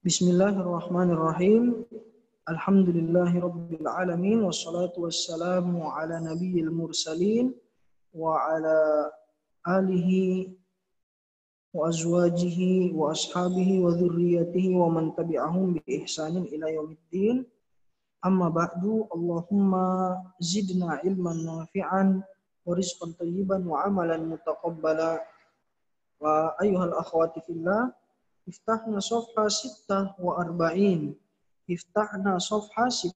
Bismillahirrahmanirrahim. Alhamdulillahirabbil alamin wassalatu wassalamu ala nabiyil mursalin wa ala alihi wa azwajihi wa ashabihi wa dzurriyyatihi wa man tabi'ahum bi ihsanin ila yaumiddin. Amma ba'du. Allahumma zidna ilman nafi'an wa rizqan thayyiban wa amalan mutaqabbala. Wa ayyuhal akhwati fillah, iftahna safha 46. Iftahna safha 46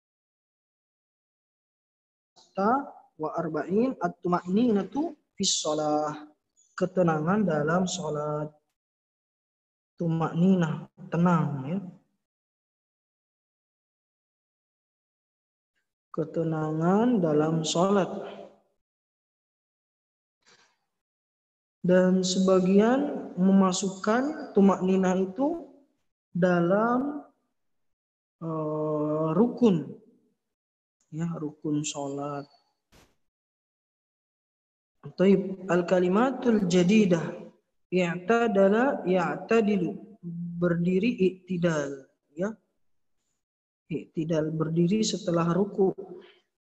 at-tuma'ninatu fis shalah. Ketenangan dalam salat. Tuma'ninah, tenang ya. Ketenangan dalam salat. Dan sebagian memasukkan tuma'ninah itu dalam rukun, ya, rukun salat. Taib, al-kalimatul jadidah, i'tadala ya'tadilu, berdiri i'tidal, ya. I'tidal, berdiri setelah ruku,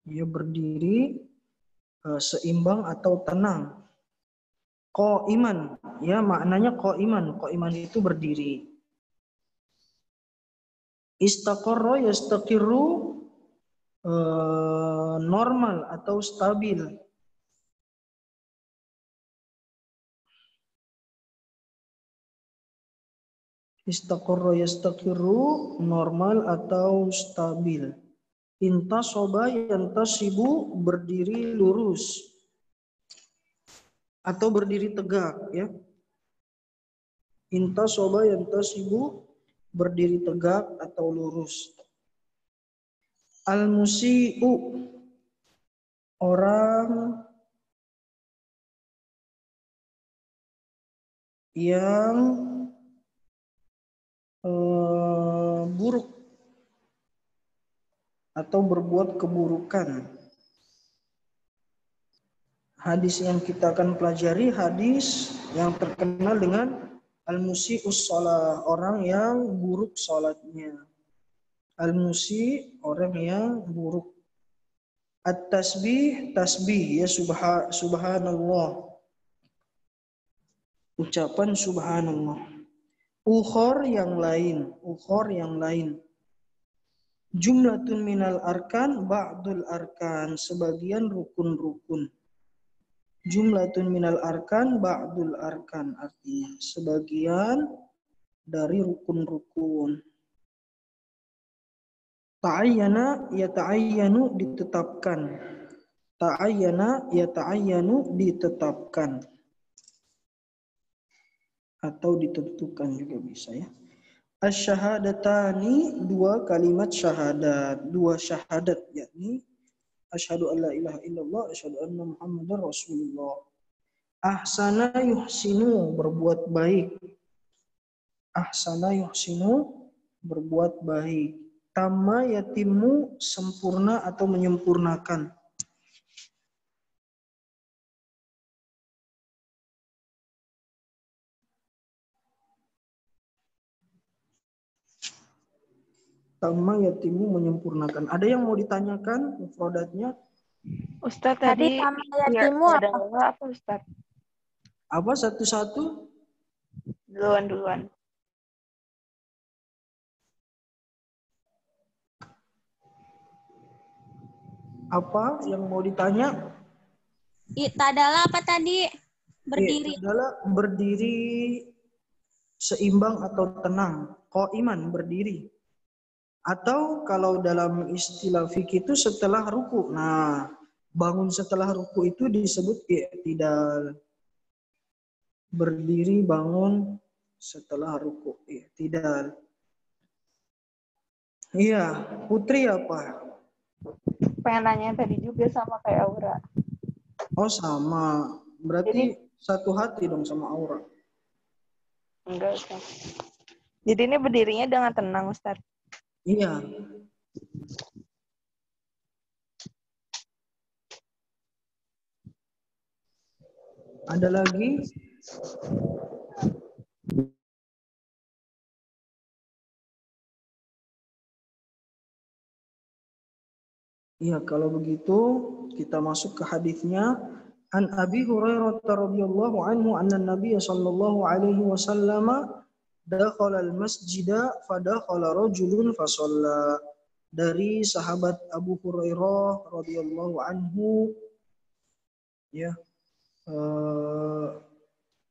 ya, berdiri seimbang atau tenang. Qa'iman, ya, maknanya qa'iman. Qa'iman itu berdiri. Istaqarra yastaqirru, normal atau stabil. Istaqarra yastaqirru, normal atau stabil. Intasaba yantasibu, berdiri lurus atau berdiri tegak, ya. Intasaba yantasibu, berdiri tegak atau lurus. Al-musi'u, orang yang buruk atau berbuat keburukan. Hadis yang kita akan pelajari hadis yang terkenal dengan al-musi'us shalah, orang yang buruk salatnya. Al-musi', orang yang buruk. At-tasbih, tasbih, ya, subhanallah, ucapan subhanallah. Ukhor, yang lain, ukhor, yang lain. Jumlatun minal arkan, ba'dul arkan, sebagian rukun-rukun. Jumlatun minal arkan, ba'dul arkan, artinya sebagian dari rukun-rukun. Ta'ayyana yata'ayyanu, ditetapkan. Ta'ayyana yata'ayyanu, ditetapkan atau ditentukan juga bisa, ya. Asy-syahadatani, dua kalimat syahadat, dua syahadat, yakni asyhadu an la ilaha illallah, asyhadu anna muhammadar rasulullah. Ahsana yuhsinu, berbuat baik. Ahsana yuhsinu, berbuat baik. Tamma yatimu, sempurna atau menyempurnakan. Tamma yatimu, menyempurnakan. Ada yang mau ditanyakan mufradatnya? Ustaz tadi tamma yatimu apa Ustaz? Apa satu-satu? Duluan. Apa yang mau ditanya? I'tadala apa tadi? Berdiri. Adalah berdiri seimbang atau tenang. Qa'iman, berdiri. Atau kalau dalam istilah fikih itu setelah ruku. Nah, bangun setelah ruku itu disebut i'tidal. Berdiri bangun setelah ruku, i'tidal. Iya, Putri apa? Pengen nanya tadi juga sama kayak Aura. Oh, sama. Berarti Jadi, satu hati dong sama Aura. enggak Ustaz. Jadi ini berdirinya dengan tenang Ustaz. Iya. Ada lagi? Ya, kalau begitu kita masuk ke hadisnya. An Abi Hurairah radhiyallahu anhu anna Nabiy sallallahu alaihi wasallam dakhala al-masjida fadakhala rajulun fasalla. Dari sahabat Abu Hurairah radhiyallahu anhu, ya,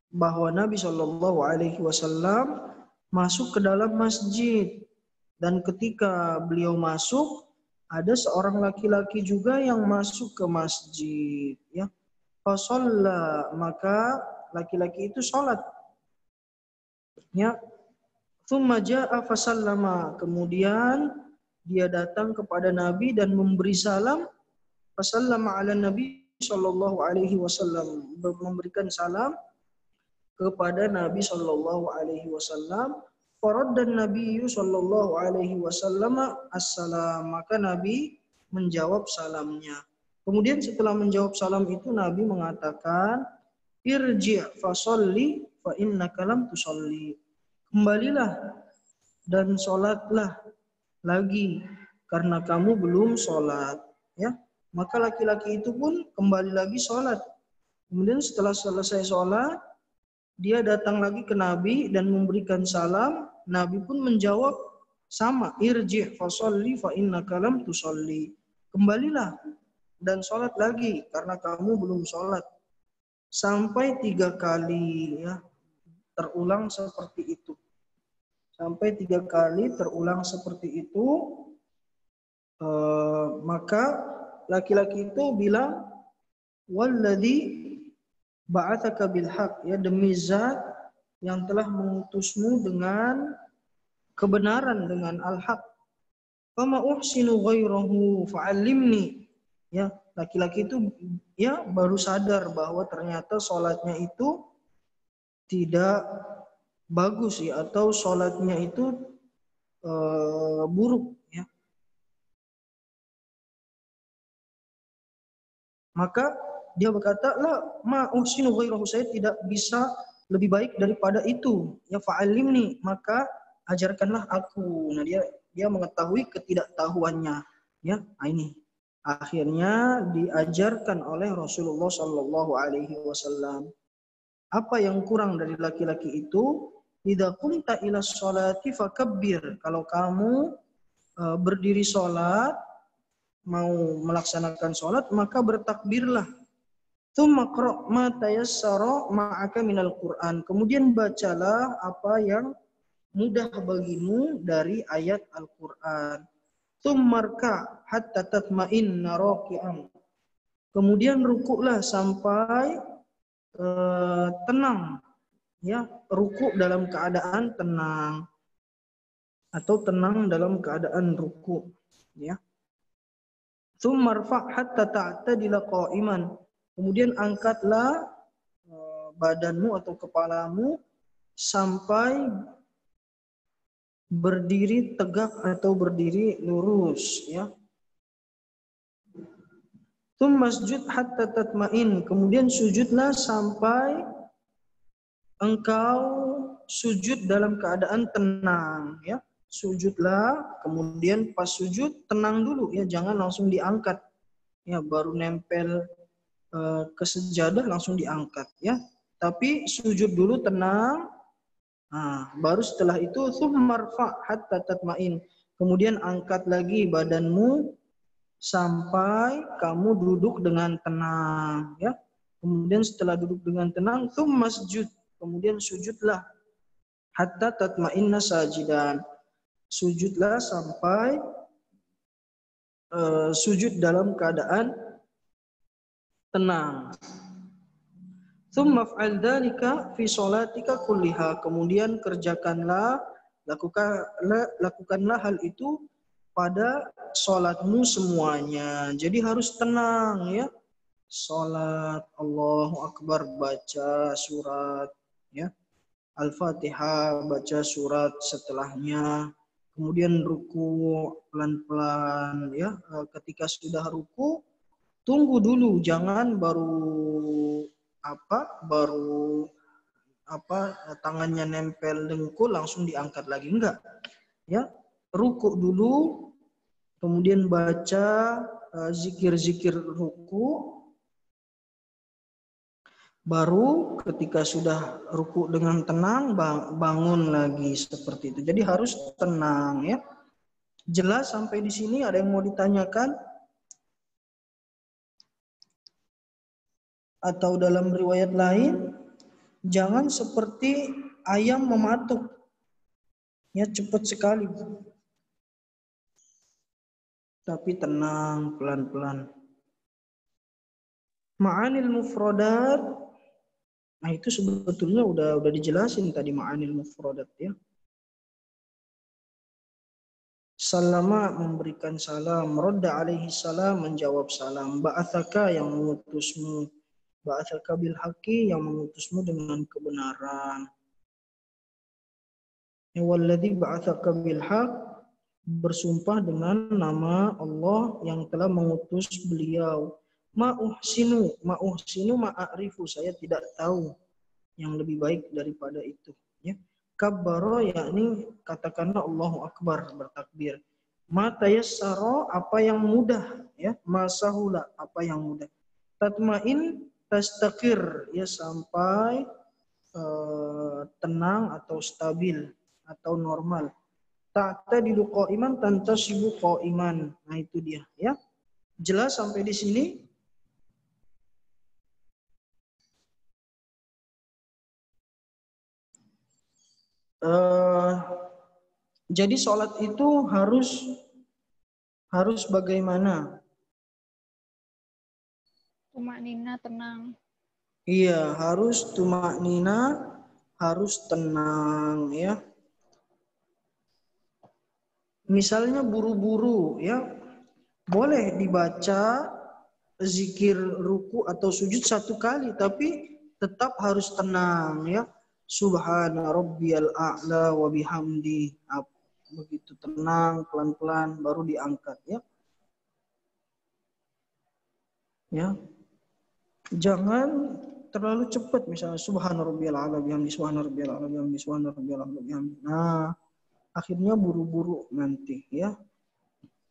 bahwa Nabi Shallallahu Alaihi Wasallam masuk ke dalam masjid, dan ketika beliau masuk ada seorang laki-laki juga yang masuk ke masjid, ya. Fasalla, maka laki-laki itu sholat, ya. Tsumma jaa fasallama, kemudian dia datang kepada Nabi dan memberi salam. Fasallama ala Nabi Shallallahu Alaihi Wasallam, memberikan salam kepada Nabi Shallallahu Alaihi Wasallam. Faraddan Nabi Shallallahu Alaihi Wasallam assalam, maka Nabi menjawab salamnya. Kemudian setelah menjawab salam itu Nabi mengatakan, irji' fasolli fa innaka lam tusolli. Kembalilah dan sholatlah lagi karena kamu belum sholat, ya. Maka laki-laki itu pun kembali lagi sholat. Kemudian setelah selesai sholat, dia datang lagi ke Nabi dan memberikan salam. Nabi pun menjawab sama, irji' fasolli fa innaka lam tusolli. Kembalilah dan sholat lagi karena kamu belum sholat. Sampai 3 kali, ya, terulang seperti itu. Sampai 3 kali terulang seperti itu. Maka laki-laki itu bilang, walladzi ba'atsaka bil haq, ya, demi zat yang telah mengutusmu dengan kebenaran, dengan al-haq. Fama uhsinu ghairahu fa'allimni. Ya, laki-laki itu, ya, baru sadar bahwa ternyata sholatnya itu tidak bagus, ya, atau sholatnya itu buruk, ya. Maka dia berkata, la ma uhsinu ghairahu, saya tidak bisa lebih baik daripada itu, ya, fa'alimni, maka ajarkanlah aku. Nah, dia mengetahui ketidaktahuannya, ya. Nah, ini akhirnya diajarkan oleh Rasulullah Shallallahu Alaihi Wasallam. Apa yang kurang dari laki-laki itu? Idza qumta ila sholati fakabbir. Kalau kamu berdiri sholat, mau melaksanakan sholat, maka bertakbirlah. Tsumma qra' ma tayassara ma'aka minal Qur'an. Kemudian bacalah apa yang mudah bagimu dari ayat Al-Qur'an. Tsummarka hatta tatma'inna raki'an. Kemudian rukuklah sampai tenang, ya, rukuk dalam keadaan tenang atau tenang dalam keadaan rukuk, ya. Tsummarfa' hatta ta'tadila qa'iman. Kemudian angkatlah badanmu atau kepalamu sampai berdiri tegak atau berdiri lurus, ya. Masjud hatta tatma'in. Kemudian sujudlah sampai engkau sujud dalam keadaan tenang, ya. Sujudlah, kemudian pas sujud tenang dulu, ya, jangan langsung diangkat, ya, baru nempel ke sejadah langsung diangkat, ya. Tapi sujud dulu tenang. Nah, baru setelah itu tsummarfa hatta tatma'in. Kemudian angkat lagi badanmu sampai kamu duduk dengan tenang, ya. Kemudian setelah duduk dengan tenang, masjud, kemudian sujudlah hatta tatma'inna sajidan. Sujudlah sampai sujud dalam keadaan tenang. Tsumma fa'al dzalika fi sholatika kulliha. Kemudian kerjakanlah, lakukanlah hal itu pada sholatmu semuanya. Jadi harus tenang, ya. Sholat, Allahu Akbar, baca surat, ya. Al-Fatihah, baca surat setelahnya. Kemudian ruku pelan-pelan, ya. Ketika sudah ruku, tunggu dulu, jangan baru tangannya nempel dengkul langsung diangkat lagi, enggak, ya. Ruku dulu, kemudian baca zikir-zikir ruku, baru ketika sudah ruku dengan tenang bangun lagi seperti itu. Jadi harus tenang ya. Jelas sampai di sini? Ada yang mau ditanyakan? Atau dalam riwayat lain, jangan seperti ayam mematuk. Ya, cepat sekali. Tapi tenang, pelan-pelan. Ma'anil mufradat. Nah, itu sebetulnya udah dijelasin tadi ma'anil mufradat ya. Salama memberikan salam, radda alaihi salam menjawab salam, ba'atsaka yang mengutusmu, ba'atsaka bil haqqi yang mengutusmu dengan kebenaran. Walladzi ba'atsaka bil haqq, bersumpah dengan nama Allah yang telah mengutus beliau. Ma'uhsinu ma'arifu, saya tidak tahu yang lebih baik daripada itu ya. Kabbaro yakni katakanlah Allahu Akbar, bertakbir. Ma tayassara, apa yang mudah ya, masahula, apa yang mudah. Tatmain tastaqir, ya sampai tenang atau stabil atau normal. Ta'tadilu qa'iman tantasibu qa'iman. Nah itu dia ya. Jelas sampai di sini? Jadi sholat itu harus bagaimana? Tumaknina, tenang. Iya, harus tumaknina, harus tenang ya. Misalnya buru-buru ya, boleh dibaca zikir ruku atau sujud satu kali, tapi tetap harus tenang ya. Subhana rabbiyal a'la wa bihamdi. Begitu tenang, pelan-pelan baru diangkat ya. Ya. Jangan terlalu cepat, misalnya subhana rabbiyal a'la bihamdi, subhana rabbiyal a'la bihamdi, subhana rabbiyal a'la bihamdi. Nah, akhirnya buru-buru nanti ya.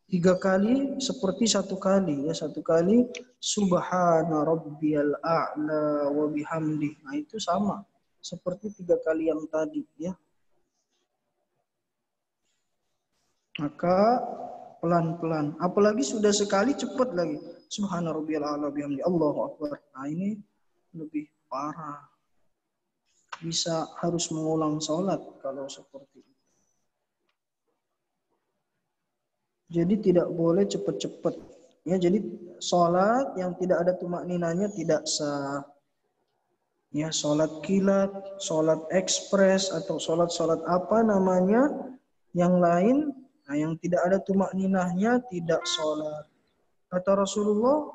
3 kali seperti 1 kali ya, 1 kali subhana rabbiyal a'la wa bihamdi. Nah, itu sama seperti 3 kali yang tadi ya. Maka pelan-pelan. Apalagi sudah sekali cepat lagi. Subhana rabbiyal a'la bihamdi, Allahu akbar. Nah, ini lebih parah. Bisa harus mengulang sholat kalau seperti itu. Jadi tidak boleh cepat-cepat. Ya, jadi sholat yang tidak ada tumakninanya tidak sah. Ya, sholat kilat, sholat ekspres, atau sholat apa namanya yang lain, nah yang tidak ada tumakninahnya tidak sholat. Kata Rasulullah,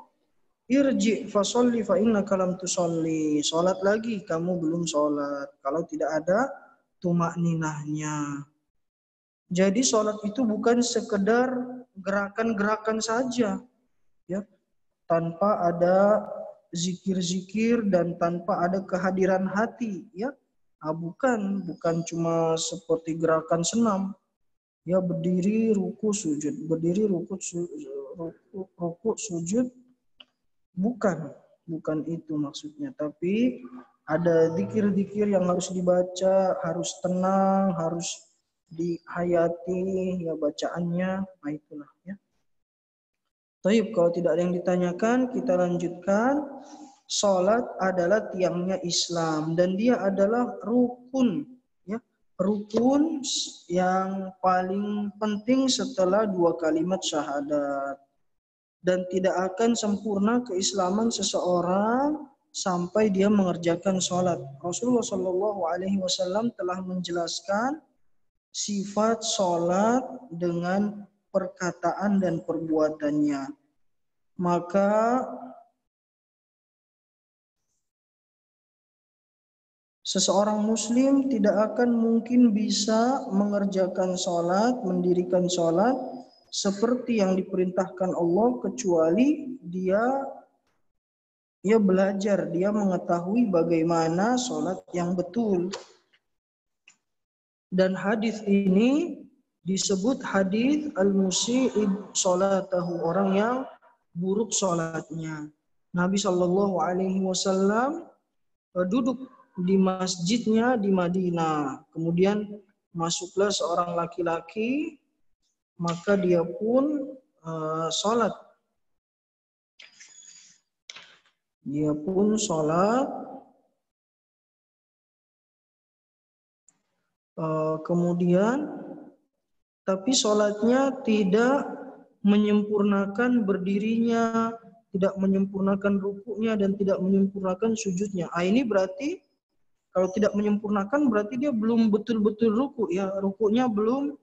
irji fasolli fa innaka lam tusolli. Sholat lagi, kamu belum sholat. Kalau tidak ada tumakninahnya. Jadi sholat itu bukan sekedar gerakan-gerakan saja, ya, tanpa ada zikir-zikir dan tanpa ada kehadiran hati, ya. Bukan cuma seperti gerakan senam, ya, berdiri ruku sujud, berdiri ruku sujud, bukan itu maksudnya, tapi ada zikir-zikir yang harus dibaca, harus tenang, harus dihayati ya bacaannya. Nah itulah ya. Taib, kalau tidak ada yang ditanyakan, kita lanjutkan. Salat adalah tiangnya Islam dan dia adalah rukun ya. Rukun yang paling penting setelah 2 kalimat syahadat. Dan tidak akan sempurna keislaman seseorang sampai dia mengerjakan salat. Rasulullah SAW telah menjelaskan sifat sholat dengan perkataan dan perbuatannya. Maka seseorang muslim tidak akan mungkin bisa mengerjakan sholat, mendirikan sholat seperti yang diperintahkan Allah, kecuali dia belajar, dia mengetahui bagaimana sholat yang betul. Dan hadis ini disebut hadis al-musi'ib salatahu, orang yang buruk sholatnya. Nabi Shallallahu Alaihi Wasallam duduk di masjidnya di Madinah. Kemudian masuklah seorang laki-laki, maka dia pun sholat. Dia pun sholat. Kemudian, tapi sholatnya tidak menyempurnakan berdirinya, tidak menyempurnakan rukuknya, dan tidak menyempurnakan sujudnya. Ini berarti kalau tidak menyempurnakan berarti dia belum betul-betul ruku ya, rukuknya belum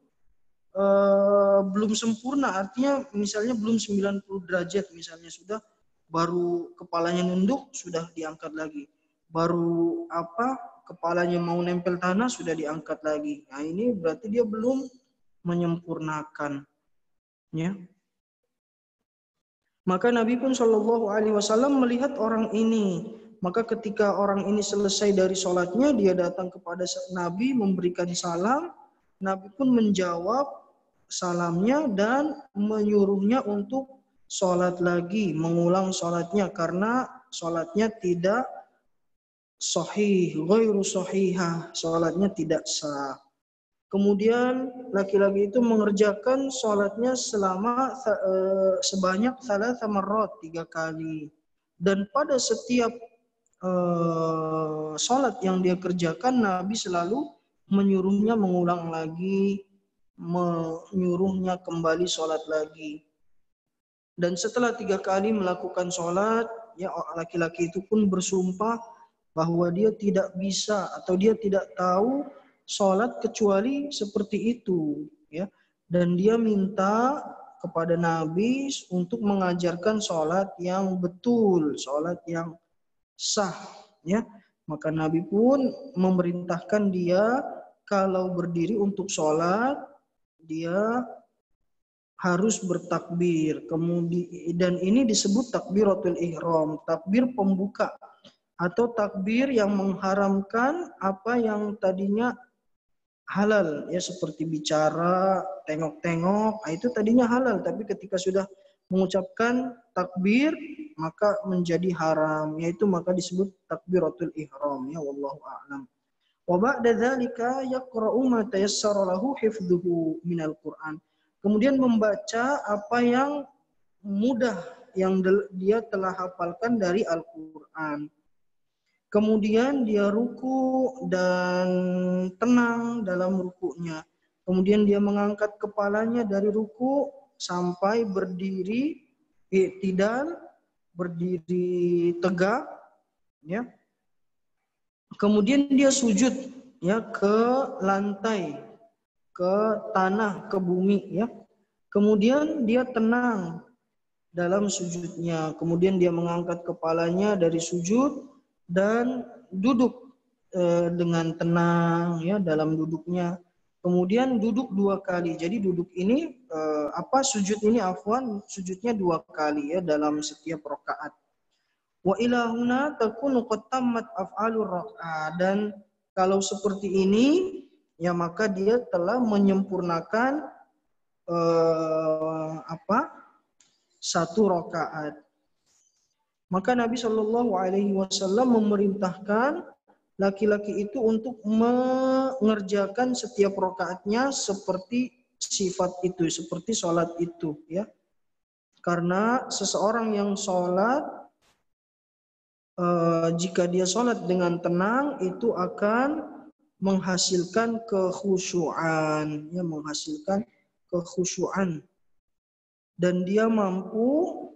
sempurna. Artinya misalnya belum 90 derajat misalnya, sudah baru kepalanya nunduk sudah diangkat lagi. Baru kepalanya mau nempel tanah sudah diangkat lagi. Nah, ini berarti dia belum menyempurnakan. Ya. Maka Nabi pun Shallallahu Alaihi Wasallam melihat orang ini. Maka ketika orang ini selesai dari sholatnya, dia datang kepada Nabi memberikan salam. Nabi pun menjawab salamnya dan menyuruhnya untuk sholat lagi, mengulang sholatnya karena sholatnya tidak sahih, ghairu sahihah, sholatnya tidak sah. Kemudian laki-laki itu mengerjakan sholatnya selama sebanyak salat marrat 3 kali. Dan pada setiap sholat yang dia kerjakan, Nabi selalu menyuruhnya mengulang lagi, menyuruhnya kembali sholat lagi. Dan setelah 3 kali melakukan sholat, ya laki-laki itu pun bersumpah bahwa dia tidak bisa atau dia tidak tahu sholat kecuali seperti itu, ya. Dan dia minta kepada Nabi untuk mengajarkan sholat yang betul, sholat yang sah, ya. Maka Nabi pun memerintahkan dia kalau berdiri untuk sholat, dia harus bertakbir. Kemudian dan ini disebut takbiratul ihram, takbir pembuka atau takbir yang mengharamkan apa yang tadinya halal, ya, seperti bicara, tengok-tengok, itu tadinya halal, tapi ketika sudah mengucapkan takbir maka menjadi haram, yaitu maka disebut takbiratul ihram, ya, wallahu a'lam. Wa ba'da dzalika yaqra'u ma tayassara lahu hifdhuhu minal Qur'an. Kemudian membaca apa yang mudah yang dia telah hafalkan dari Al-Qur'an. Kemudian dia ruku dan tenang dalam rukunya. Kemudian dia mengangkat kepalanya dari ruku sampai berdiri i'tidal, berdiri tegak, ya. Kemudian dia sujud, ya, ke lantai, ke tanah, ke bumi, ya. Kemudian dia tenang dalam sujudnya. Kemudian dia mengangkat kepalanya dari sujud dan duduk dengan tenang, ya, dalam duduknya. Kemudian duduk 2 kali. Jadi duduk ini sujud ini sujudnya 2 kali, ya, dalam setiap rakaat. Wa ilahuna takunu qad tammat af'alur rak'ah, dan kalau seperti ini, ya, maka dia telah menyempurnakan satu rakaat. Maka Nabi Shallallahu Alaihi Wasallam memerintahkan laki-laki itu untuk mengerjakan setiap rakaatnya seperti sifat itu, seperti sholat itu, ya. Karena seseorang yang sholat, jika dia sholat dengan tenang, itu akan menghasilkan kekhusyuan, ya, menghasilkan kekhusyuan, dan dia mampu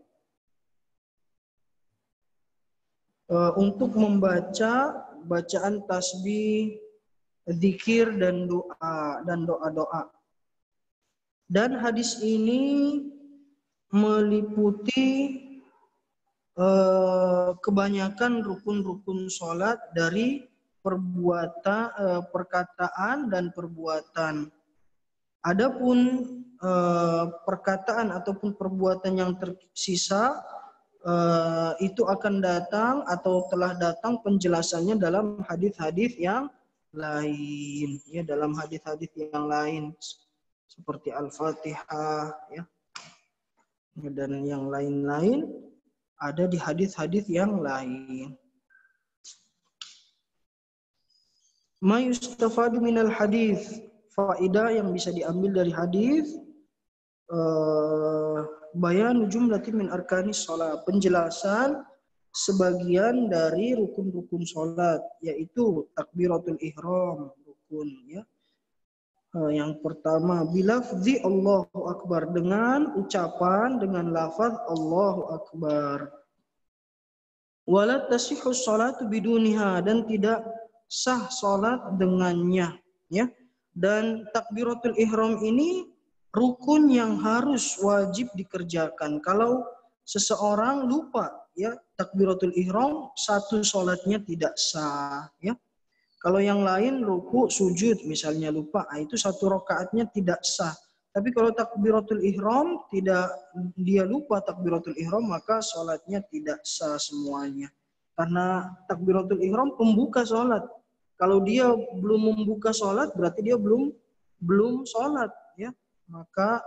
untuk membaca bacaan tasbih, zikir, dan doa. Dan hadis ini meliputi kebanyakan rukun-rukun sholat dari perkataan dan perbuatan. Adapun perkataan ataupun perbuatan yang tersisa itu akan datang atau telah datang penjelasannya dalam hadis-hadis yang lain, ya, dalam hadis-hadis yang lain seperti Al-Fatihah, ya. Dan yang lain-lain ada di hadis-hadis yang lain. Ma yustafadu minal hadis, faedah yang bisa diambil dari hadis, bayan jumlatin min arkanis shalah, penjelasan sebagian dari rukun-rukun salat, yaitu takbiratul ihram, rukun ya. Yang pertama, bilafzi Allahu Akbar, dengan ucapan dengan lafaz Allahu Akbar. Wala tasihhu sholatu biduniha, dan tidak sah salat dengannya ya. Dan takbiratul ihram ini rukun yang harus wajib dikerjakan. Kalau seseorang lupa ya takbiratul ihram, satu salatnya tidak sah ya. Kalau yang lain ruku, sujud misalnya lupa, itu satu rakaatnya tidak sah. Tapi kalau takbiratul ihram tidak, dia lupa takbiratul ihram, maka sholatnya tidak sah semuanya. Karena takbiratul ihram pembuka sholat. Kalau dia belum membuka sholat, berarti dia belum sholat ya. Maka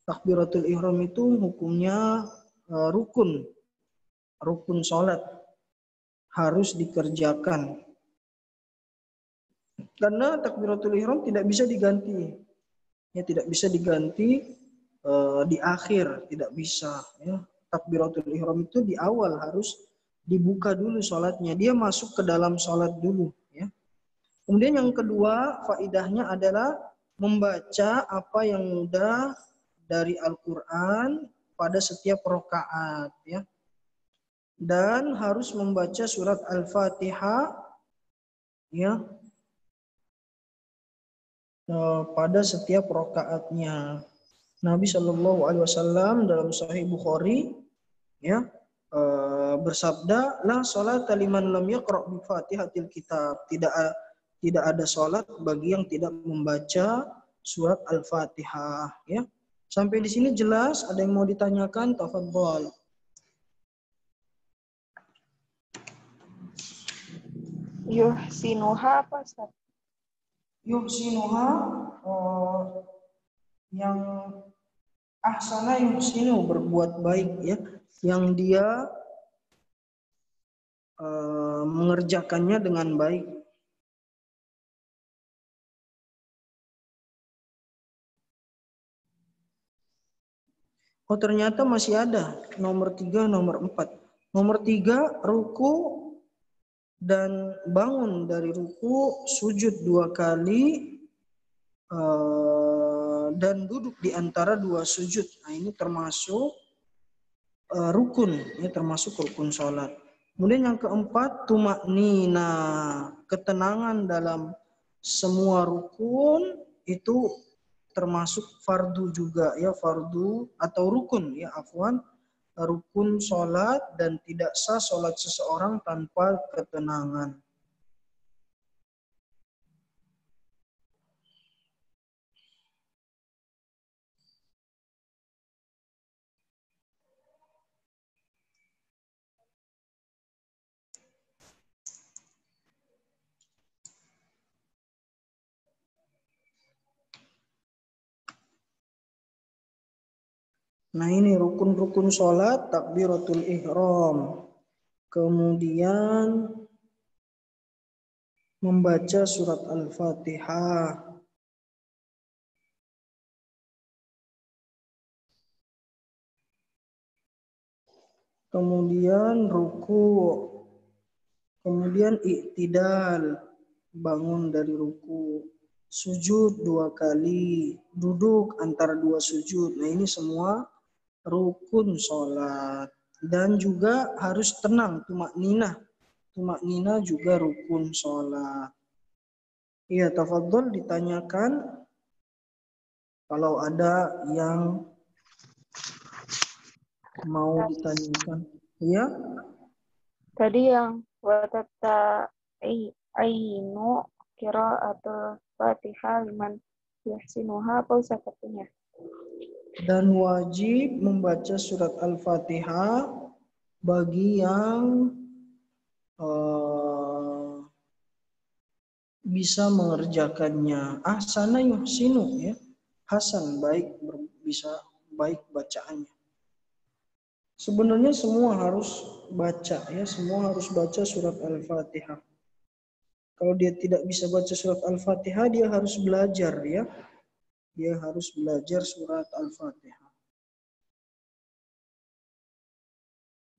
takbiratul ihram itu hukumnya rukun sholat, harus dikerjakan. Karena takbiratul ihram tidak bisa diganti. Ya, tidak bisa diganti di akhir, tidak bisa ya. Takbiratul ihram itu di awal harus dibuka dulu sholatnya. Dia masuk ke dalam sholat dulu ya. Kemudian yang kedua, faidahnya adalah membaca apa yang mudah dari Al-Qur'an pada setiap rakaat ya. Dan harus membaca surat Al-Fatihah ya, pada setiap rakaatnya. Nabi Shallallahu Alaihi Wasallam dalam Sahih Bukhari ya bersabda, la salat liman lam yaqra bi Fatihatil Kitab, tidak ada salat bagi yang tidak membaca surat Al-Fatihah ya. Sampai di sini jelas? Ada yang mau ditanyakan? Tafadhol. Yuhsinuha apa Ustaz? Yuhsinuha yang ahsana yuhsinu, berbuat baik ya, yang dia mengerjakannya dengan baik. Oh ternyata masih ada nomor 3, nomor 4. Nomor 3, ruku dan bangun dari ruku, sujud 2 kali, dan duduk di antara 2 sujud. Nah ini termasuk rukun, ya termasuk rukun sholat. Kemudian yang keempat, tumaknina, ketenangan dalam semua rukun itu termasuk fardu juga ya, fardu atau rukun ya, afwan, rukun sholat, dan tidak sah sholat seseorang tanpa ketenangan. Nah ini rukun-rukun sholat, takbiratul ihram. Kemudian membaca surat Al-Fatihah. Kemudian ruku. Kemudian i'tidal, bangun dari ruku. Sujud 2 kali, duduk antara 2 sujud. Nah ini semua rukun sholat. Dan juga harus tenang, tumakninah. Tumakninah juga rukun sholat. Iya, tafadhol ditanyakan kalau ada yang mau ditanyakan. Iya? Tadi yang watata ainu kira atau Fatihah liman yuhsinuha apa Ustaz artinya? Dan wajib membaca surat Al-Fatihah bagi yang bisa mengerjakannya. Ahsana yuhsinu ya. Hasan, baik, bisa baik bacaannya. Sebenarnya semua harus baca ya, semua harus baca surat Al-Fatihah. Kalau dia tidak bisa baca surat Al-Fatihah, dia harus belajar ya. Dia harus belajar surat Al-Fatihah.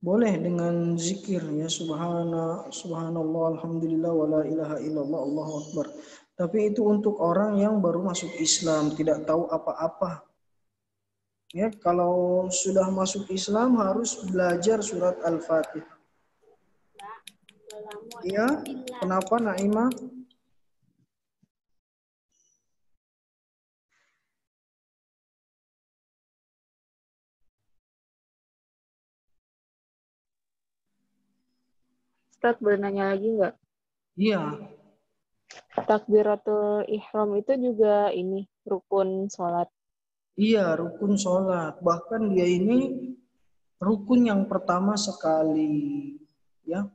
Boleh dengan zikir ya, subhanallah, alhamdulillah, wala ilaha illallah, Allahu akbar. Tapi itu untuk orang yang baru masuk Islam, tidak tahu apa-apa. Ya, kalau sudah masuk Islam harus belajar surat Al-Fatihah. Ya, kenapa Naimah? Ustaz boleh nanya lagi nggak? Iya, Takbiratul ihram itu juga ini rukun sholat. iya rukun sholat. Bahkan dia ini rukun yang pertama sekali. Ya,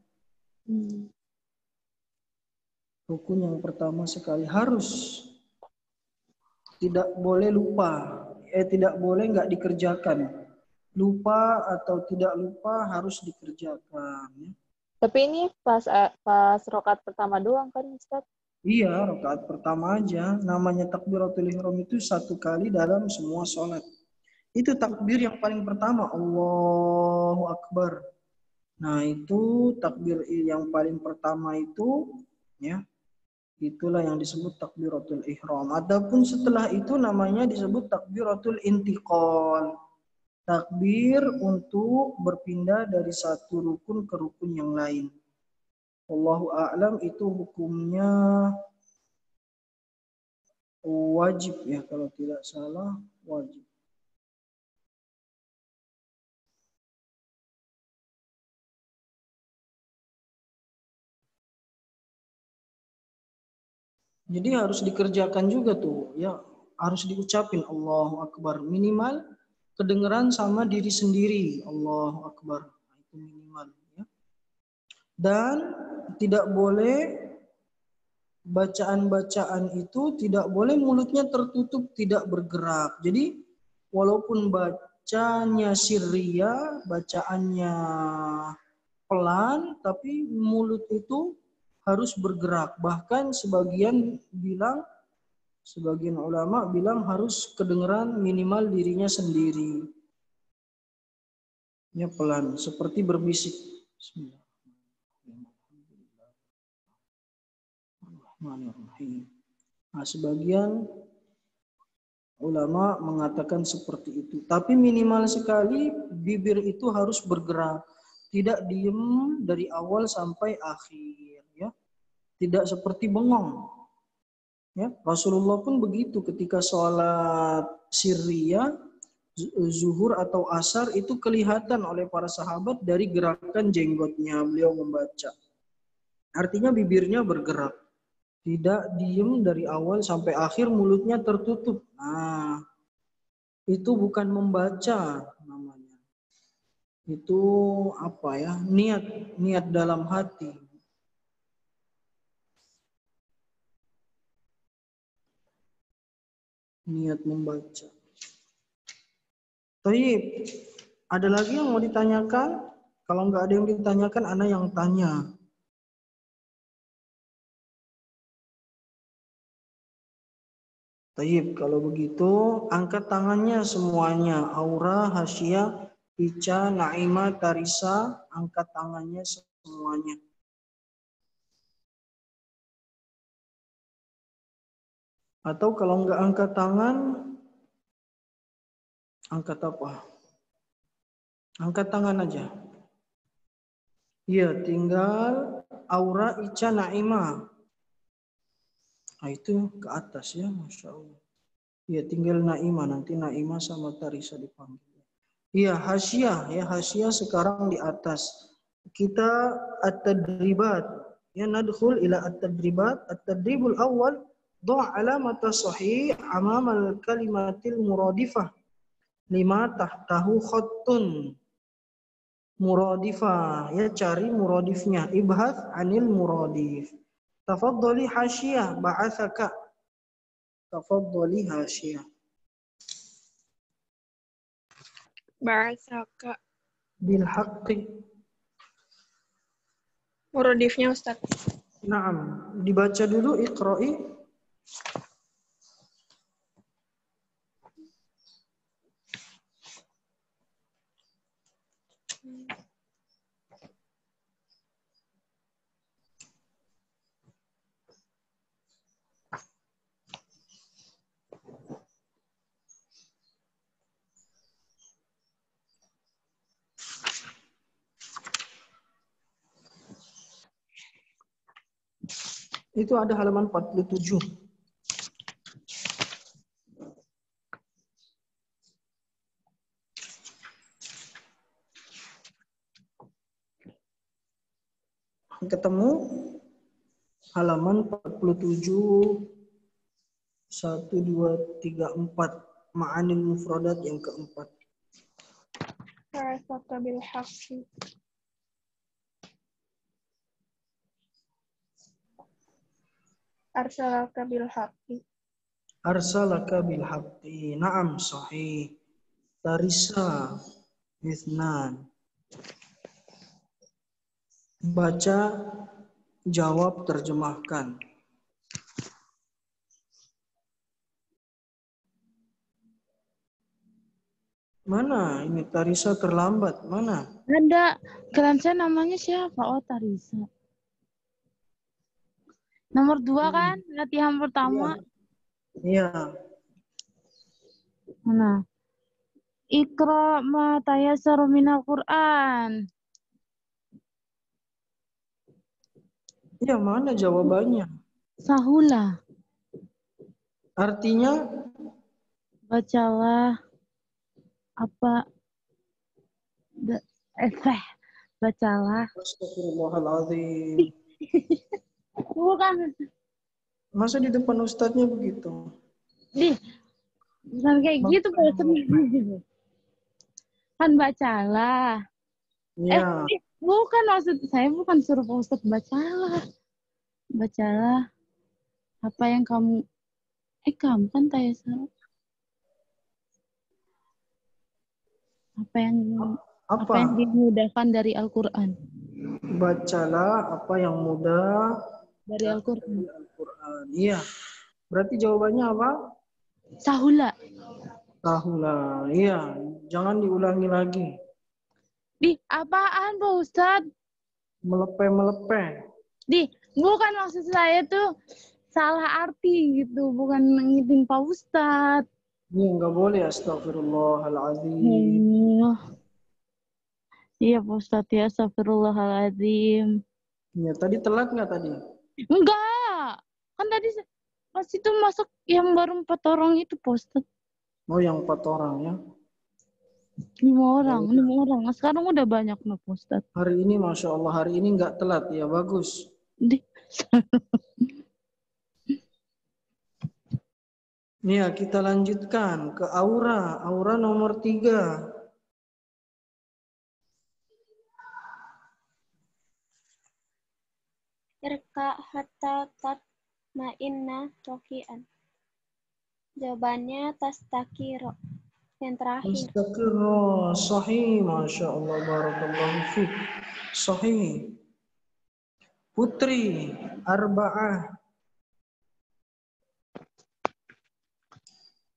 rukun yang pertama sekali harus. Tidak boleh lupa. Tidak boleh nggak dikerjakan. Lupa atau tidak lupa harus dikerjakan. Ya. Tapi ini pas rokat pertama doang kan Ustaz? Iya, rakaat pertama aja. Namanya takbiratul ihram itu satu kali dalam semua sholat. Itu takbir yang paling pertama, Allahu Akbar. Nah, itu takbir yang paling pertama itu, ya, itulah yang disebut takbiratul ihram. Adapun setelah itu namanya disebut takbiratul intiqal. Takbir untuk berpindah dari satu rukun ke rukun yang lain. Wallahu a'lam, itu hukumnya wajib ya, kalau tidak salah wajib. Jadi harus dikerjakan juga tuh, ya harus diucapin Allahu Akbar, minimal kedengeran sama diri sendiri, Allahu Akbar, itu minimal ya. Dan tidak boleh bacaan-bacaan itu, tidak boleh mulutnya tertutup, tidak bergerak. Jadi walaupun bacanya sirria, bacaannya pelan, tapi mulut itu harus bergerak. Bahkan sebagian ulama bilang harus kedengeran minimal dirinya sendiri. Ya pelan, seperti berbisik. Bismillahirrahmanirrahim. Nah, sebagian ulama mengatakan seperti itu. Tapi minimal sekali bibir itu harus bergerak. Tidak diem dari awal sampai akhir. Ya. Tidak seperti bengong. Ya, Rasulullah pun begitu ketika sholat sirriyah, zuhur atau asar, itu kelihatan oleh para sahabat dari gerakan jenggotnya beliau membaca. Artinya bibirnya bergerak. Tidak diem dari awal sampai akhir, mulutnya tertutup. Nah, itu bukan membaca namanya. Itu apa ya? Niat dalam hati. Niat membaca. Baik, ada lagi yang mau ditanyakan? Kalau nggak ada yang ditanyakan, ana yang tanya. Baik, kalau begitu angkat tangannya semuanya. Aura, Hasya, Ica, Naima, Tarisa, angkat tangannya semuanya. Atau kalau nggak angkat tangan, angkat apa? Angkat tangan aja. Iya, tinggal Aura, Ica, Naima. Nah, itu ke atas ya, Masya Allah. Iya, tinggal Naima. Nanti Naima sama Tarisa dipanggil. Iya, Hasya. Ya, Hasya sekarang di atas. Kita at-tadribat. Ya, nadkhul ila at-tadribat. At-tadribul awal. Dha' alamata sahih amama al-kalimatil muradifah. Lima tahtahu khattun. Muradifah. Ya, cari muradifnya. Ibhath anil muradif. Tafaddali Hasya. Ba'athaka. Tafaddali Hasya. Bahasaka. bil haqqi. Muradifnya Ustaz. Naam, dibaca dulu iqra'i. Itu ada halaman 47. Ketemu halaman 47 1 2 3 4 ma'anil mufradat yang keempat. Arsalaka bil haqqi. Arsalaka bil haqqi. Arsalaka bil haqqi. Naam, sahih. Tarisa ithnan. Baca, jawab, terjemahkan. Mana ini Tarisa terlambat? Mana? Ada. Kalian saya namanya siapa? Oh, Tarisa. Nomor 2 kan? Latihan pertama. Iya. Mana? Iqra ma tayassaru minal Qur'an. Iya, mana jawabannya? Sahula. Artinya? Bacalah apa bacalah. Astagfirullahaladzim. Bukan. Masa di depan ustadznya begitu? Bukan kayak gitu, Pak. Kan bacalah. Iya. Bukan, maksud saya bukan suruh Pak Ustadz bacalah. Bacalah apa yang kamu kamu kan Tayasar. Apa yang dimudahkan dari Al-Qur'an. Bacalah apa yang mudah Dari Al-Qur'an. Iya. Berarti jawabannya apa? Sahula. Sahula. Iya, jangan diulangi lagi. Apaan Pak Ustadz? Melepe. Bukan, maksud saya tuh salah arti gitu, bukan ngiting Pak Ustadz. Iya, nggak boleh, astagfirullahaladzim. Iya Pak Ustadz, ya astagfirullahaladzim. Iya, tadi telat nggak tadi? Enggak, kan tadi pas itu masuk yang baru 4 orang itu Pak Ustadz. Oh, yang 4 orang ya? 5 orang. Nah, sekarang udah banyak Pak Ustadz. Hari ini Masya Allah, hari ini nggak telat ya, bagus. Nih, kita lanjutkan ke aura. Aura nomor 3. Irka hatta tatma'inna roki'an. Jawabannya tastakiro. Yang terakhir. Tastakiro. Sahih. Masya Allah. Barakallahu fiqh. Sahih. Putri. Arba'ah.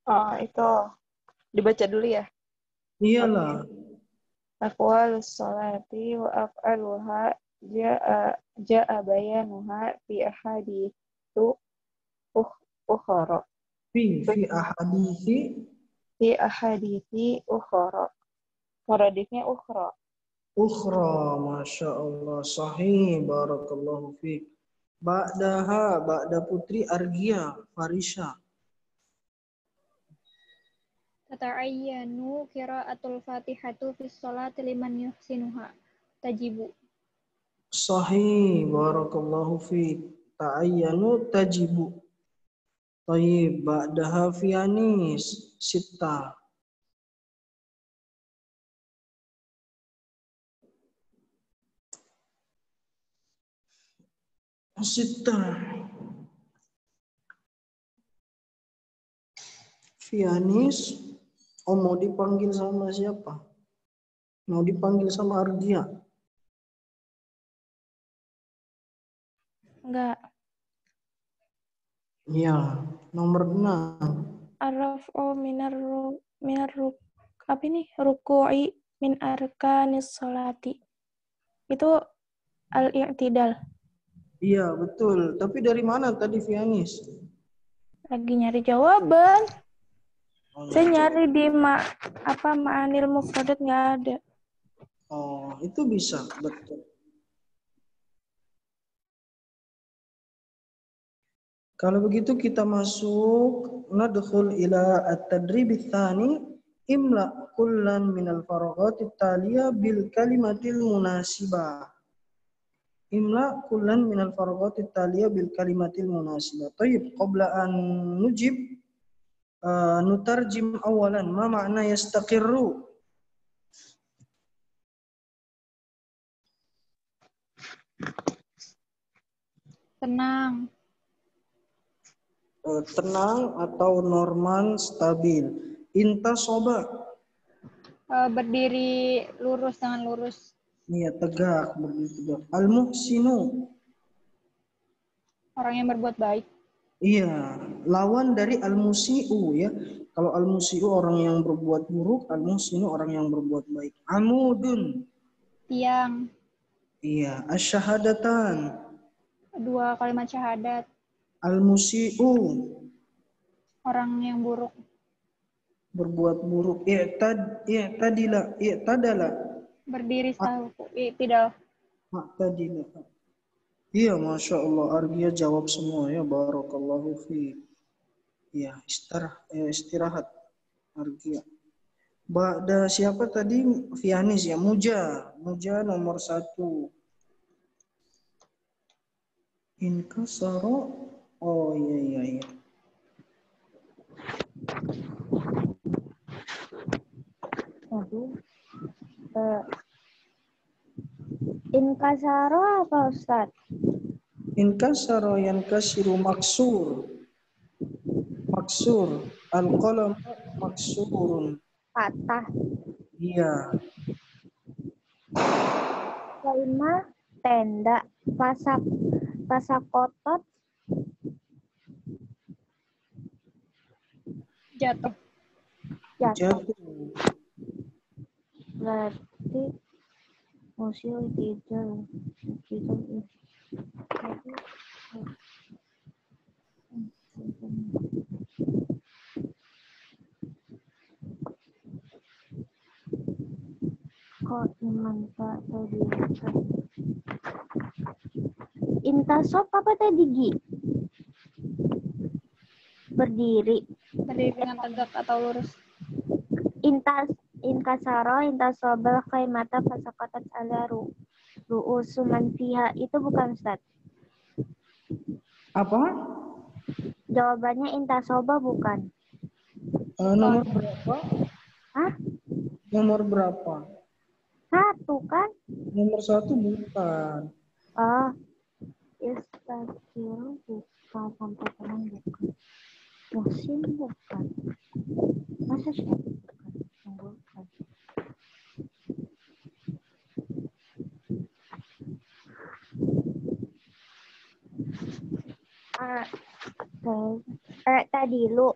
Oh, itu dibaca dulu ya. Iyalah. Aqwalus sholati wa af'aluha ja'a bayanuha fi ahaditsu ukhra. Fi ahadithi ukhra. Muradifnya ukhra. Ukhra. Masya Allah. Sahih. Barakallahu fiqh. Ba'da putri Argia. Farisha. Tata'ayyanu qira'atul Fatihatu fis sholati liman yuhsinuha. Tajibu. Sahih. Barakallahu fiqh. Ta'ayyanu tajibu. Tayyib. Ba'daha fianis. Sitta. Fianis. Oh, mau dipanggil sama siapa? Mau dipanggil sama Ardia? Enggak. Iya, nomor 6. Arraf'u apa ini? Ruku'i min arkanis sholati. Itu al-i'tidal. Iya, betul. Tapi dari mana tadi Vianis? Lagi nyari jawaban. Oh, Saya nyari di ma'anil mufradat nggak ada. Oh, itu bisa, betul. Kalau begitu kita masuk nadkhul ila at-tadrib ats-tsani imla kullan minal faraghat at-taliya bil kalimatil munasibah. Imla kullan minal faraghat at-taliya bil kalimatil munasibah. Tayyib, qabla an nujib nutarjim awalan ma makna yastaqirru. Tenang. Tenang atau normal, stabil. Intasoba. Berdiri lurus dengan lurus. Iya, tegak, berdiri tegak. Al-muhsinu. Orang yang berbuat baik. Iya, lawan dari al-musi'u ya. Kalau al-musi'u orang yang berbuat buruk, al-muhsinu orang yang berbuat baik. Amudun. Tiang. Iya, asyhadatan. 2 kalimat syahadat. Al-musi'u Orang yang buruk. berbuat buruk. I'tadala. Berdiri sahuku. Tidak. I'tadila. Iya, Masya Allah. Argia jawab semua ya. Barakallahu fi. Iya, istirahat. Argia. Ba'da siapa tadi? Vianis ya. Muja nomor 1. Inkasaro. Oh iya. Aduh. Inkasaro apa Ustaz? Inkasaro yankasiru maksur. Al-qalam maksurun. Patah. Iya. Kelima, tenda. Pasak kotot. Jatuh. Jatuh. Jatuh. Berarti musil tidak. Kok iman Pak tadi? Intasop apa tadi Gi? Berdiri. Berdiri dengan tegak atau lurus. Inkasaro intasobal kaimata fasakotat ala ru'usuman fiha. Itu bukan Ustaz. Apa? Jawabannya intasoba bukan. Nomor berapa? Hah? Nomor berapa? 1 kan? Nomor 1 bukan. Oh. Istaghfiru bukan. Sampai tenang bukan. Musim bukan. Masa sih bukan. Tadi lu.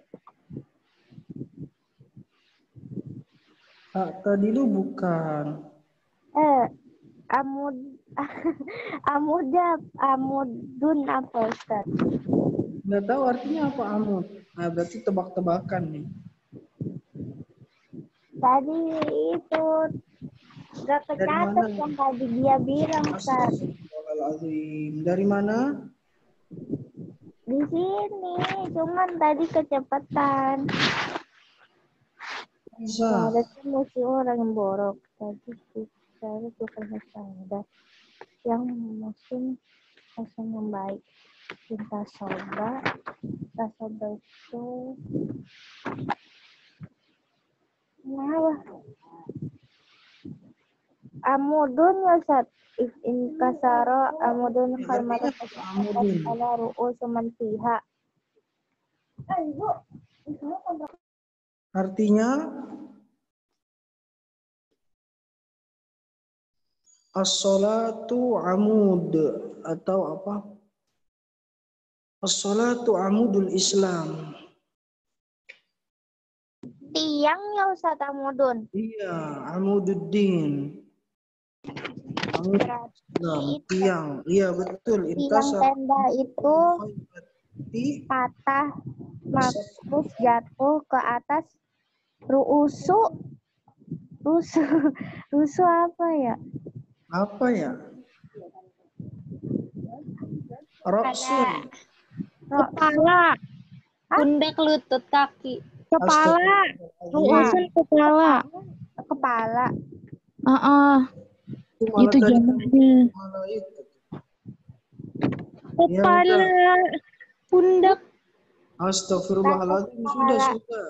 Tadi lu bukan. Amud amudun apa Ustaz? Nggak tahu artinya apa amud. Nah, berarti tebak-tebakan nih. Tadi itu gak kecatat yang tadi dia bilang Ustaz. Astagfirullahaladzim. Dari mana? Di sini, cuman tadi kecepatan. Bisa. Ada tuh musuh orang yang borok. Tadi saya bukan standar. Yang musim musim yang baik. Kita coba itu kenapa? Amudun ya Ustaz. In kasaro amudun kalimat ala ru'us man fiha. Artinya As-salatu amud atau apa? As-salatu amudul Islam. Tiang ya Ustaz Amudun. Iya, amududdin. Amud Berarti Islam, itu tiang. Iya betul. tiang Intasar tenda itu patah, terus jatuh ke atas ruusu. Rusu apa ya? apa ya? Roksun. Kepala. Pundak, lutut, kaki. Kepala. Ruusun kepala. Kepala. Itu malah Itu tadi jamaknya. malah itu. Ya Kepala. udah. Pundak. Astagfirullahaladzim. Kepala. Sudah.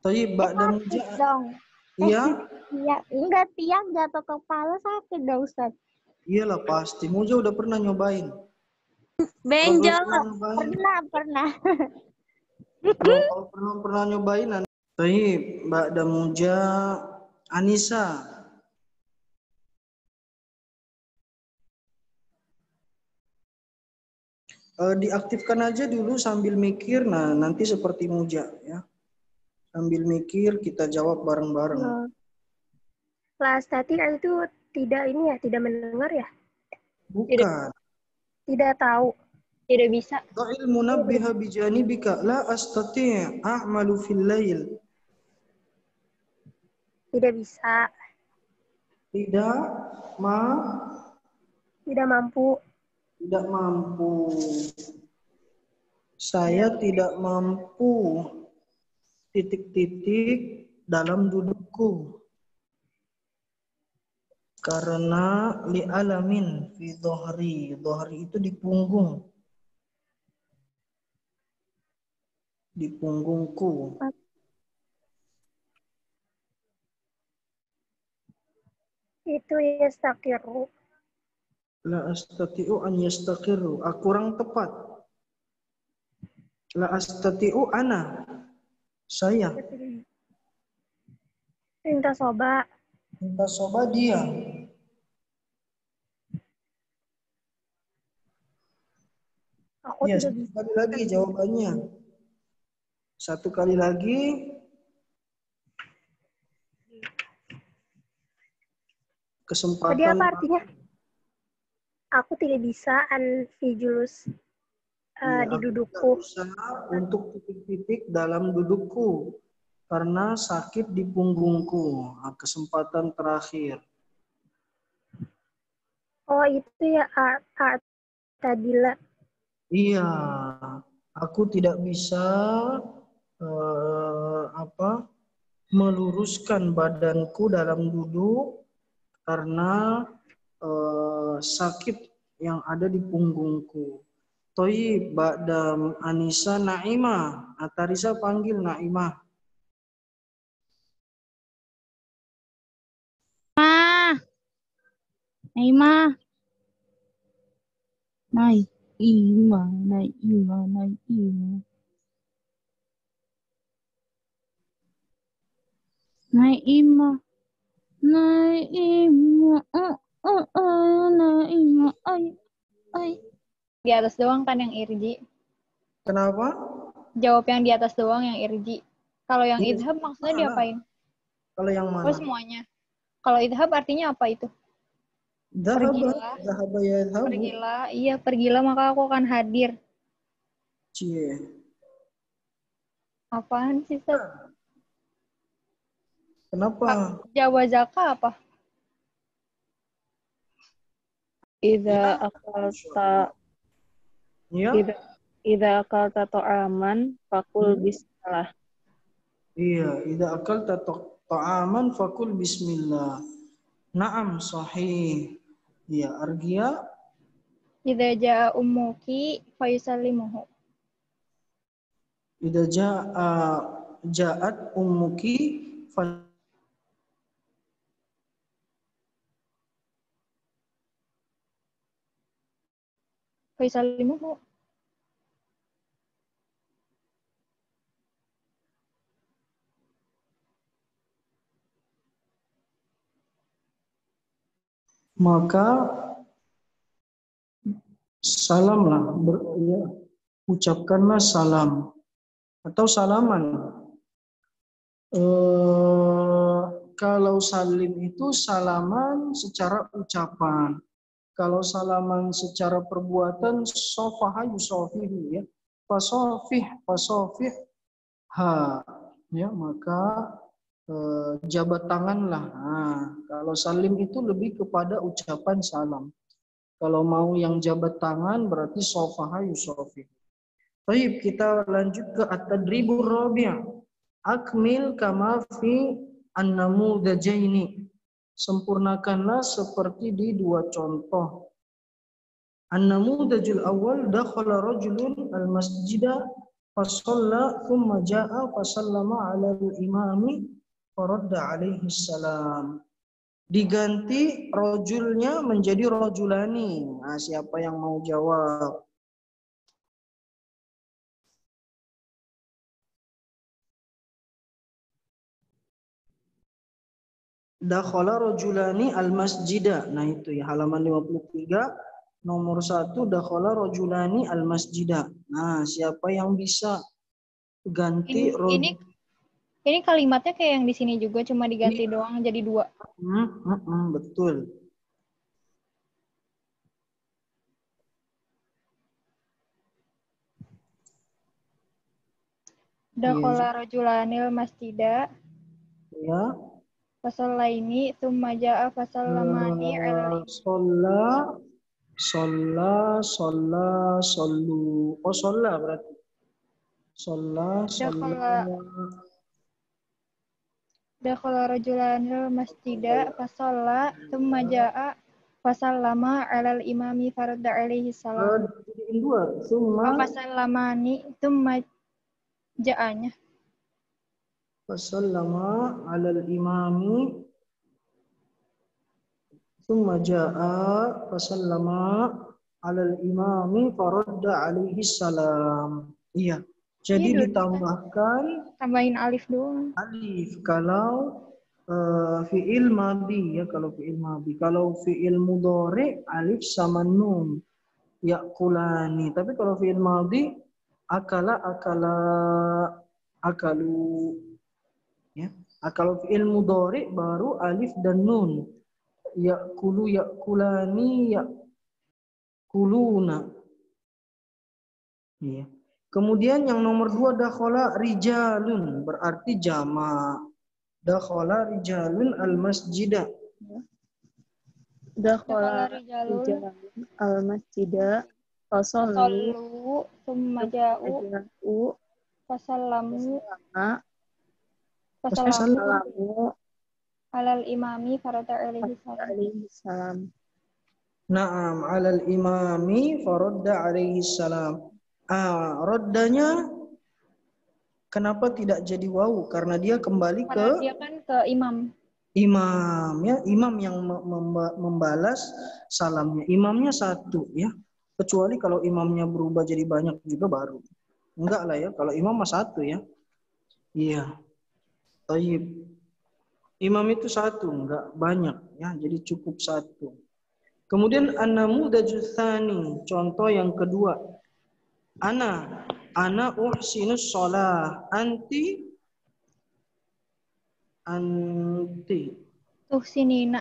Tadi Mbak dan Sakit dong. Iya? Iya, enggak tiang jatuh ke kepala sakit dong Ustaz. Iyalah pasti. Muja udah pernah nyobain. Benjol. Kalau nyobain, Pernah. kalau pernah nyobain nanti. Tadi Mbak Damuja, Anissa. Diaktifkan aja dulu sambil mikir. Nah, nanti seperti Muja ya. Sambil mikir kita jawab bareng-bareng. Lastati itu tidak tidak mendengar ya? Bukan. Tidak tahu. Tidak bisa. Dha'il munabbiha bijanibika la astati' a'malu fil lail. Tidak bisa. Tidak Tidak mampu. tidak mampu. Saya tidak mampu titik-titik dalam dudukku. Karena li'alamin fi dhahri. Dhahri itu di punggung. Di punggungku. Itu yastaqiru. La astati'u an yastaqiru. Kurang tepat. La astati'u ana. Saya. Minta soba. Minta soba dia. Aku Ya, tidak satu bisa. kali lagi jawabannya. Satu kali lagi. Kesempatan. Tadi apa artinya? Aku tidak bisa anfijulus di dudukku. Aku tidak bisa untuk titik-titik dalam dudukku karena sakit di punggungku. Nah, kesempatan terakhir. Oh itu ya tadila. Iya, aku tidak bisa meluruskan badanku dalam duduk karena sakit yang ada di punggungku. Toyib, Ba'dam Anissa Naimah. Atarisa panggil Naimah. Naimah. Naimah. Naimah. Naimah. Naimah. Naimah. Naimah. Ay. Di atas doang kan yang irji. Kenapa? Jawab yang di atas doang yang irji. Kalau yang Iya, idhab maksudnya diapain? Kalau yang mana? Oh semuanya. Kalau idhab artinya apa itu? Pergilah. Dhahaba yadhabu. Pergilah. Iya pergilah maka aku akan hadir. Cie. Apaan sih Seth? Kenapa? Jawazaka apa? Idza akalta Ya? idza akalta ta'aman fakul bismillah. Iya, idza akalta ta'aman fakul bismillah. Naam, sahih. Iya, Argia. Idza jaa ummuki fayusallimuhu. Idza ja'at ummuki Fayusallimuhu. maka salamlah, ucapkanlah salam atau salaman. Kalau salim itu salaman secara ucapan. Kalau salaman secara perbuatan, sofaha yusofihu, ya. Fasofih ha, ya, maka jabat tanganlah. Nah, kalau salim itu lebih kepada ucapan salam. Kalau mau yang jabat tangan berarti sofaha yusofihu. Baik, kita lanjut ke at-tadribur rabi'. Akmil kama fi an-namudajaini. Sempurnakanlah seperti di dua contoh. An-namudajul awal, dakhala rajulun al-masjida fasalla thumma ja'a fasallama 'ala al-imami faradda 'alaihi salam. Diganti rajulnya menjadi rajulani. Nah, siapa yang mau jawab? Dakhala rajulani al-masjida. Nah itu ya, halaman 53. Nomor 1, dakhala rajulani al-masjida. Nah, siapa yang bisa ganti Ini kalimatnya kayak yang di sini juga, cuma diganti doang jadi 2. Betul. Dakhala rajulanil masjida. Ya. Fasallaini tsumma ja'a fasallamani 'alal sallu. Oh, shalla berarti. Shalla. Dakhala rajulanil masjida fasalla tsumma ja'a fasallama 'alal imami faradda 'alaihi salam. Fasallamani tsumma ja'anya. Fasallama 'alal imami thumma jaa'a fasallama 'alal imami faradda 'alaihi salam. Iya. Jadi tambahin alif doang. Alif kalau fi'il madhi, ya, kalau fi'il madhi. Kalau fi'il mudhari alif sama nun. Ya'kulani. Tapi kalau fi'il madhi akalu. Ya. Kalau fi'il mudhari baru alif dan nun. Ya'kulu, ya'kulani, ya'kuluna. Ya. Kemudian yang nomor 2, dakhala rijalun, berarti jama'. Dakhala rijalun al-masjida. Dakhala rijalun al-masjida fasallu tsumma ja'u fasallamu alal imami faradda 'alaihi salam. Naam, alal imami faradda 'alaihi salam. Roddanya kenapa tidak jadi wawu? Karena dia kembali karena dia kan ke imam. Imam, ya, imam yang membalas salamnya. Imamnya satu, ya. Kecuali kalau imamnya berubah jadi banyak juga baru. Enggak lah ya, kalau imam mah satu, ya. Iya. Tayyib. Imam itu satu, enggak banyak, ya. Jadi cukup satu. Kemudian an-namudajul tsani, contoh yang kedua. Ana uhsinus shalah. Anti Tuhsinina.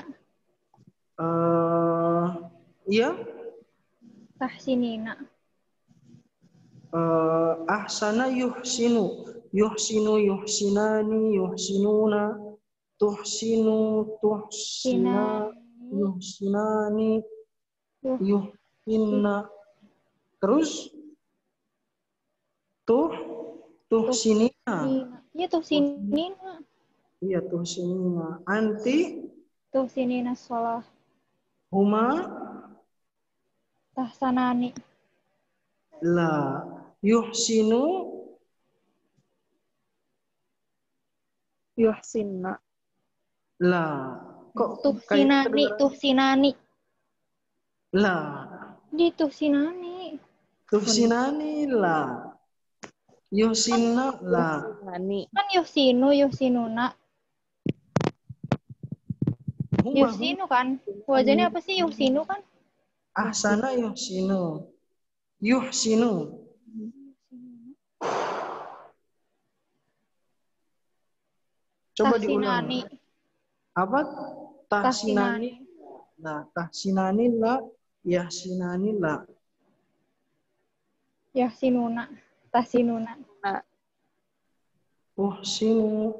Iya. Tahsinina. Ahsana yuhsinu. Yuhsinu, yuhsinani, yuhsinuna. Tuhsinu, tuhsina, yuhsinani, yuhsinna. Terus tuhsinina. Iya, tuhsinina. Iya, tuhsinina. Anti tuhsinina shalah. Huma tahsanani. La. Yuhsinu yuhsinna. La. Kok tuhsinani. La. Di tuhsinani. Tuhsinani la. Yuhsinna la. Kan yuhsinuna. Yuhsinu kan? Wazannya apa sih? Yuhsinu kan? Ahsana yuhsinu. Yuhsinu. Coba diulang. Tahsinani. Apa? Tahsinani. Nah, tahsinani la, yahsinani la. Yahsinuna. Tahsinuna. Uhsinu.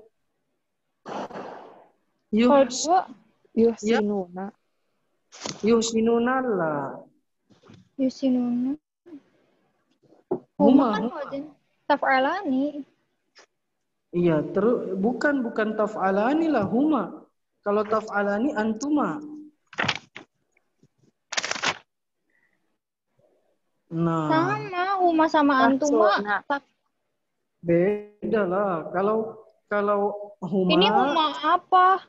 Kalau dua, yuhsinuna. Yuhsinuna la. Yuhsinuna. Huma. Kan wazan taf'alani. Iya, terus bukan taf'alani lah, huma. Kalau taf'alani antuma. Nah, Sama, huma sama antuma. beda lah. Kalau huma. Ini huma apa?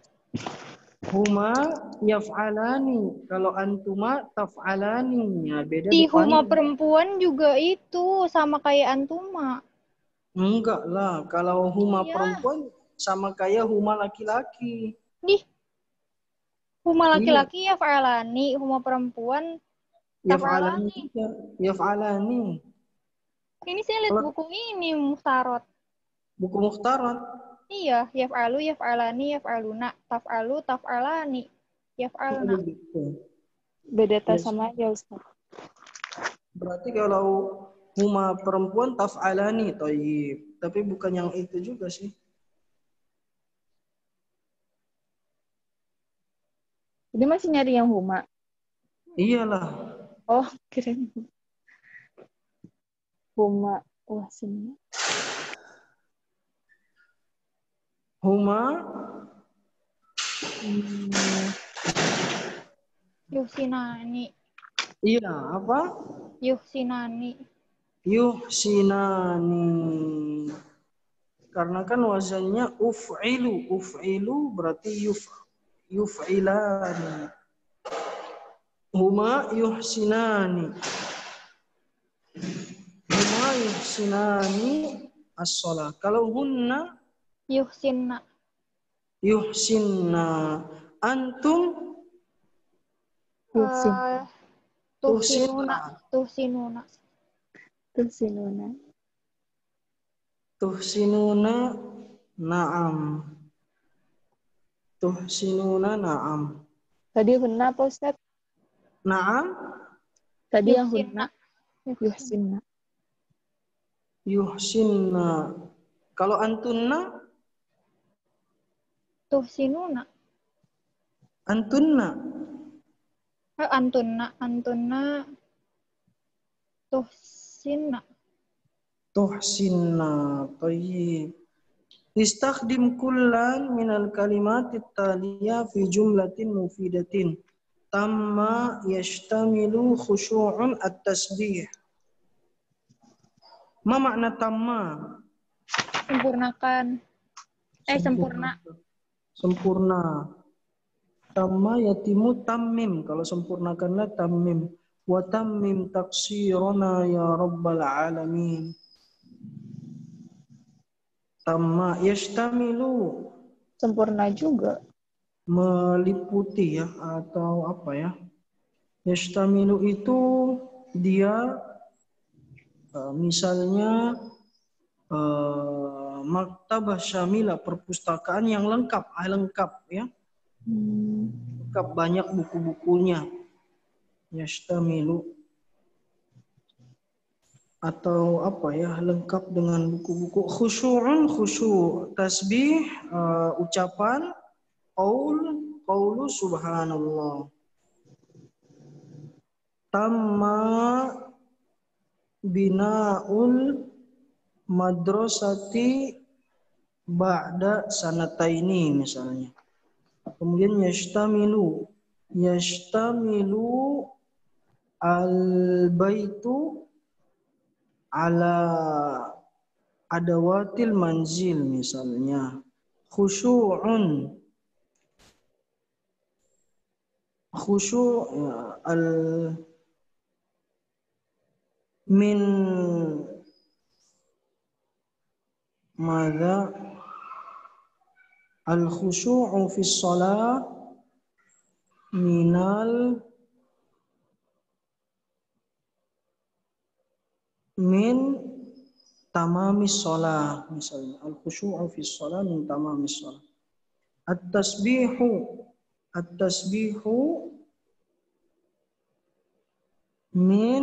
Huma yaf'alani. Kalau antuma taf'alani. Ya, beda Di huma depannya. perempuan juga itu sama kayak antuma. Enggak lah. Kalau huma Iya. perempuan sama kayak huma laki-laki. Huma laki-laki yaf'alani, huma perempuan Yaf'alani taf'alani. juga. Yaf'alani. Ini saya lihat buku ini, Muhtarot. Buku Mukhtarat. Iya, yaf'alu, yaf'alani, yaf'aluna, taf'alu, taf'alani, yaf'alna. Beda tas sama aja, Ustaz. Berarti kalau huma perempuan taf'alani, thayyib. Tapi bukan yang itu juga sih. Jadi masih nyari yang huma. Iyalah. Oh, keren. Huma. Wah, sini. Huma. Yuhsinani. Iya, apa? Yuhsinani. Yuhsinani. Karena kan wazannya uf'ilu. Uf'ilu berarti yuf'ilani. Huma yuhsinani. Huma yuhsinani as-shalah. Kalau hunna Yuhsinna. yuhsinna. Antum Tuhsinuna. Tuhsinuna. Tuhsinuna. tuhsinuna na'am. Tuhsinuna na'am. Tadi hunna apa, Ustaz? Na'am. Tadi yang hunna. Yuhsinna. Yuhsinna. Kalau antunna? Tuhsinuna. Antunna. Antunna. Tuhsinna. Tuhsinna. Tayyib. Istakhdim kullan minal kalimati taliya fi jumlatin mufidatin. Tamma yashtamilu khusyu'un at-tasbih. Ma makna tamma? Sempurnakan. Sempurna. Sempurna. Tamma yatimu tammim. Kalau sempurnakanlah tammim. Wa tammim taksirona ya rabbal alamin. Tamma yashtamilu. Sempurna juga. Meliputi ya, atau apa ya? Yashtamilu itu dia misalnya maktabah syamilah, perpustakaan yang lengkap ya. Lengkap, banyak buku-bukunya. Yashtamilu. Atau apa ya, lengkap dengan buku-buku. Khusyu'un, khusyuk. Tasbih, ucapan. Qaulu subhanallah. Tamma bina'ul madrasati ba'da sanataini misalnya. Kemudian yashtamilu al-baitu ala adawatil manzil misalnya. Khusyu'un. Khusyu' min madza al-khusyu'u fi shalah min tamamis shalah, misalnya al-khusyu'u fi shalah min tamamis shalah. At-tasbihu min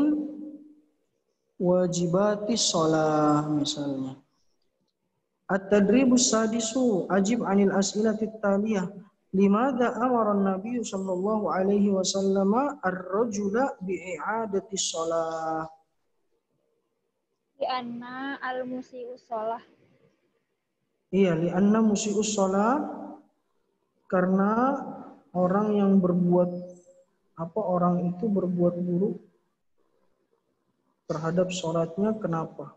wajibati shalah, misalnya. At-tadribus sadisu ajib 'anil as'ilati taliyah. Limadza amara an-nabiy sallallahu alaihi wasallam ar-rajula bi'i'adati shalah? Li'anna al-musii'us shalah. Iya, li'anna musii'us shalah, karena orang yang berbuat orang itu berbuat buruk terhadap sholatnya. Kenapa?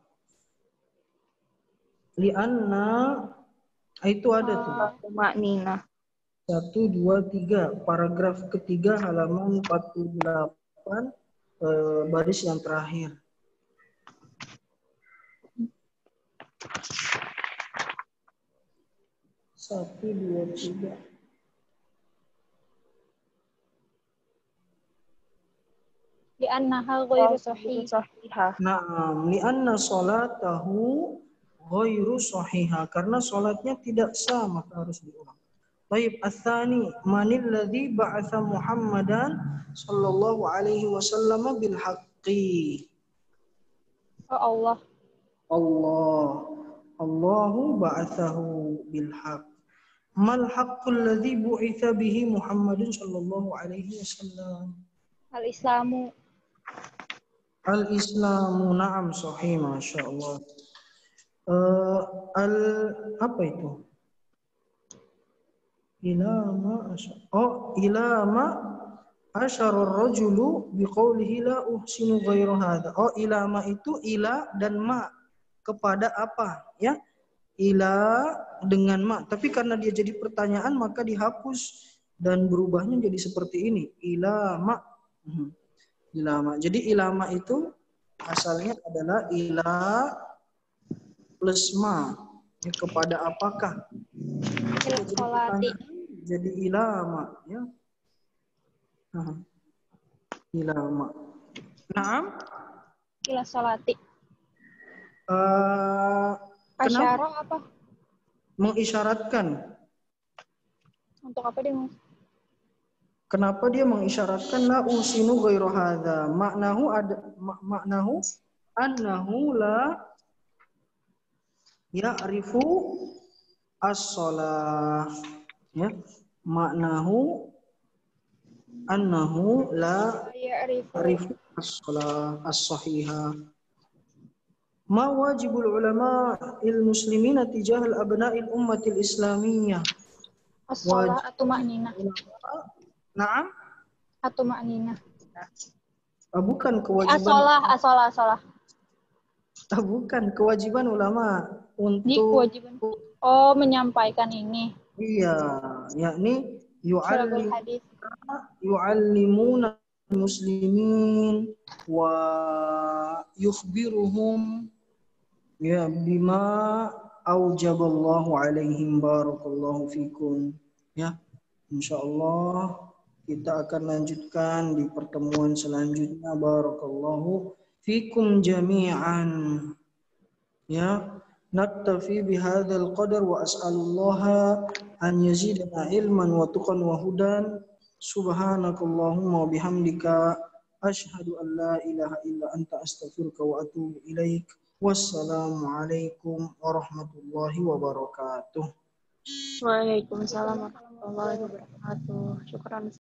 Li'anna itu ada tuh. Maknina. 1, 2, 3. Paragraf ketiga halaman 48 baris yang terakhir. Satu, dua, tiga. Li'annaha ghairu sahihah. Naam, li'anna sholatahu ghairu sahihah, karena sholatnya tidak sah, maka harus diulang. Baik, ats-tsani, manil ladzi ba'atsa Muhammadan sallallahu alaihi wasallam bil haqqi? Allah. Allahu ba'atsahu bil haqq. Mal haqqul ladzi bu'itsa bihi Muhammadun sallallahu alaihi wasallam? Al-Islamu. Al-Islamu, na'am, sahih, masyaallah. Apa itu? Ilama asyara ar-rajulu biqaulihi la uhsinu ghairu hadza. Ilama itu ila dan ma, kepada apa, ya? Ila dengan ma, tapi karena dia jadi pertanyaan maka dihapus dan berubahnya jadi seperti ini, ilama. Ilama. Jadi ilama itu asalnya adalah ila plus ma, ya, kepada apakah? Jadi ilama, ya. Ilama. Naam. Ila sholati. Kenapa? Apa? Mengisyaratkan. Untuk apa dia? Kenapa dia mengisyaratkan la usinu ghairu hadza? Maknahu annahu la ya'rifu as-shalah. Ya, maknahu annahu la ya'rifu as-shalah as-sahihah. Ma wajibul ulama il-muslimina tijahal abna'il ummatil islamiyah? As-shalah atau maknina? Naam? Atau maknina? Bukan kewajiban. As-shalah. Bukan kewajiban ulama untuk. Ini kewajiban. Menyampaikan ini. Iya, yakni yu'allimuna muslimin wa yukhbiruhum ya bima aujaballahu alaihim. Barakallahu fikum. Ya, insyaallah kita akan lanjutkan di pertemuan selanjutnya. Barakallahu fikum jami'an. Ya, naktafi bihadzal qadar wa as'alullaha an yazidana ilman wa tuqan wa hudan. Subhanakallahumma wa bihamdika asyhadu an la ilaha illa anta astaghfiruka wa atubu ilaik. Wassalamu alaikum warahmatullahi wabarakatuh. Waalaikumsalam warahmatullahi wabarakatuh. Syukran.